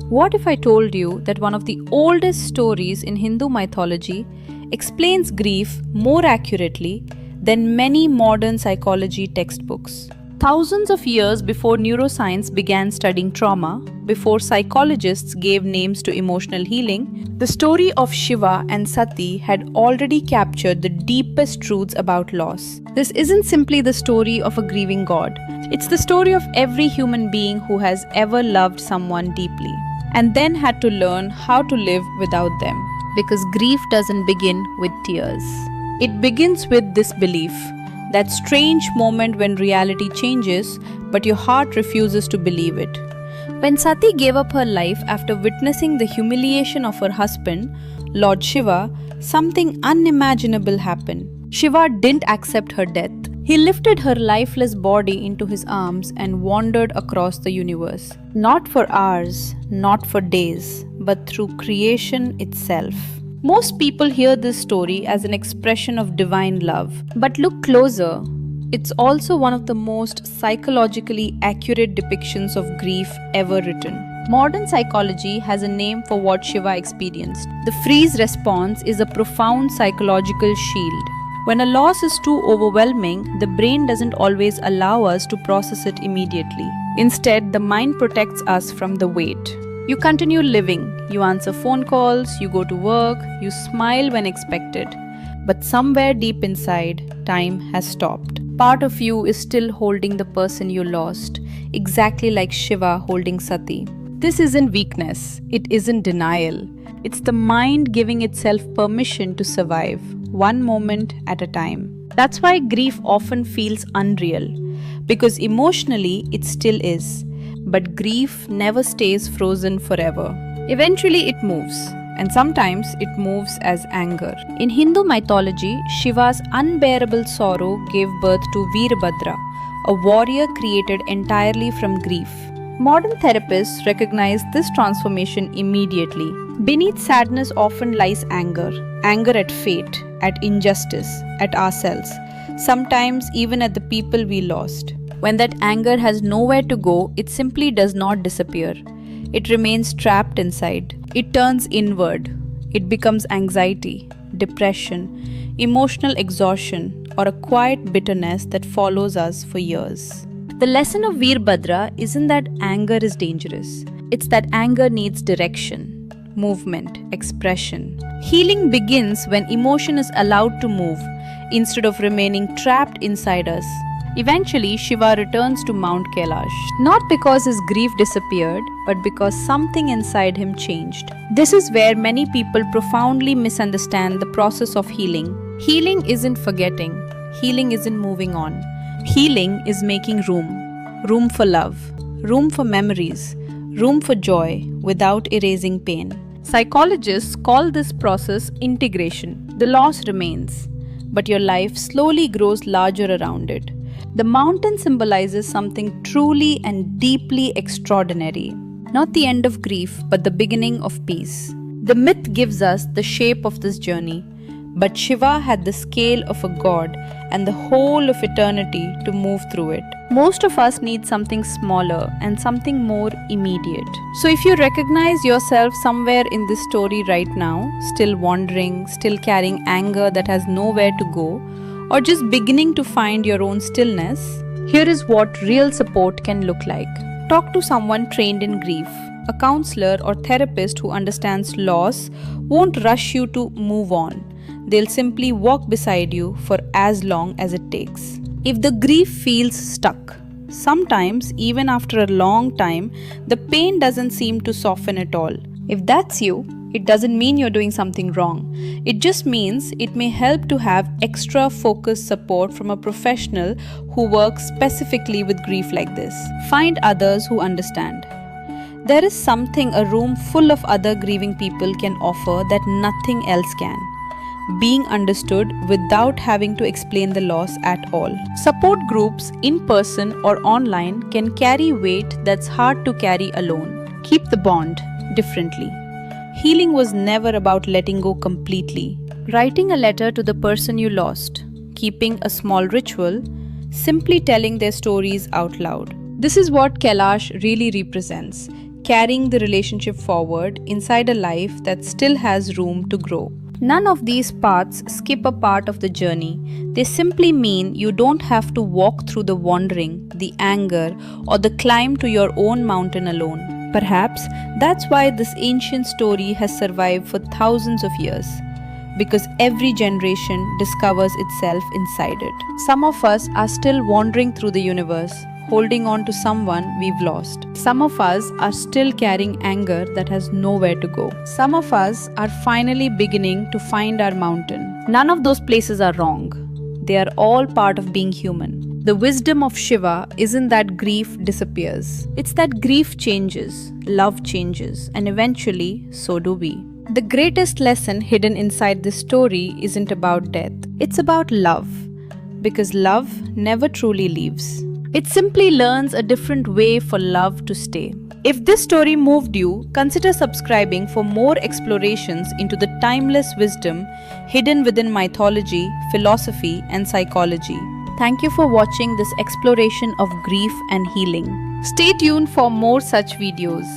What if I told you that one of the oldest stories in Hindu mythology explains grief more accurately than many modern psychology textbooks? Thousands of years before neuroscience began studying trauma, before psychologists gave names to emotional healing, the story of Shiva and Sati had already captured the deepest truths about loss. This isn't simply the story of a grieving god, it's the story of every human being who has ever loved someone deeply and then had to learn how to live without them. Because grief doesn't begin with tears. It begins with this belief, that strange moment when reality changes, but your heart refuses to believe it. When Sati gave up her life after witnessing the humiliation of her husband, Lord Shiva, something unimaginable happened. Shiva didn't accept her death. He lifted her lifeless body into his arms and wandered across the universe. Not for hours, not for days, but through creation itself. Most people hear this story as an expression of divine love. But look closer. It's also one of the most psychologically accurate depictions of grief ever written. Modern psychology has a name for what Shiva experienced. The freeze response is a profound psychological shield. When a loss is too overwhelming, the brain doesn't always allow us to process it immediately. Instead, the mind protects us from the weight. You continue living, you answer phone calls, you go to work, you smile when expected. But somewhere deep inside, time has stopped. Part of you is still holding the person you lost, exactly like Shiva holding Sati. This isn't weakness, it isn't denial. It's the mind giving itself permission to survive, one moment at a time. That's why grief often feels unreal, because emotionally it still is. But grief never stays frozen forever. Eventually it moves, and sometimes it moves as anger. In Hindu mythology, Shiva's unbearable sorrow gave birth to Virabhadra, a warrior created entirely from grief. Modern therapists recognize this transformation immediately. Beneath sadness often lies anger at fate, at injustice, at ourselves, sometimes even at the people we lost. When that anger has nowhere to go, it simply does not disappear. It remains trapped inside. It turns inward. It becomes anxiety, depression, emotional exhaustion, or a quiet bitterness that follows us for years. The lesson of Virabhadra isn't that anger is dangerous. It's that anger needs direction, movement, expression. Healing begins when emotion is allowed to move instead of remaining trapped inside us. Eventually, Shiva returns to Mount Kailash, not because his grief disappeared, but because something inside him changed. This is where many people profoundly misunderstand the process of healing. Healing isn't forgetting. Healing isn't moving on. Healing is making room. Room for love. Room for memories. Room for joy without erasing pain. Psychologists call this process integration. The loss remains, but your life slowly grows larger around it. The mountain symbolizes something truly and deeply extraordinary. Not the end of grief, but the beginning of peace. The myth gives us the shape of this journey, but Shiva had the scale of a god and the whole of eternity to move through it. Most of us need something smaller and something more immediate. So if you recognize yourself somewhere in this story right now, still wandering, still carrying anger that has nowhere to go, or just beginning to find your own stillness, here is what real support can look like. Talk to someone trained in grief. A counselor or therapist who understands loss won't rush you to move on. They'll simply walk beside you for as long as it takes. If the grief feels stuck, sometimes even after a long time, the pain doesn't seem to soften at all. If that's you, it doesn't mean you're doing something wrong. It just means it may help to have extra focused support from a professional who works specifically with grief like this. Find others who understand. There is something a room full of other grieving people can offer that nothing else can. Being understood without having to explain the loss at all. Support groups, in person or online, can carry weight that's hard to carry alone. Keep the bond differently. Healing was never about letting go completely. Writing a letter to the person you lost, keeping a small ritual, simply telling their stories out loud. This is what Kailash really represents. carrying the relationship forward inside a life that still has room to grow. None of these paths skip a part of the journey. They simply mean you don't have to walk through the wandering, the anger, or the climb to your own mountain alone. Perhaps that's why this ancient story has survived for thousands of years. Because every generation discovers itself inside it. Some of us are still wandering through the universe, holding on to someone we've lost. Some of us are still carrying anger that has nowhere to go. Some of us are finally beginning to find our mountain. None of those places are wrong. They are all part of being human. The wisdom of Shiva isn't that grief disappears. It's that grief changes, love changes, and eventually, so do we. The greatest lesson hidden inside this story isn't about death. It's about love. Because love never truly leaves. It simply learns a different way for love to stay. If this story moved you, consider subscribing for more explorations into the timeless wisdom hidden within mythology, philosophy, and psychology. Thank you for watching this exploration of grief and healing. Stay tuned for more such videos.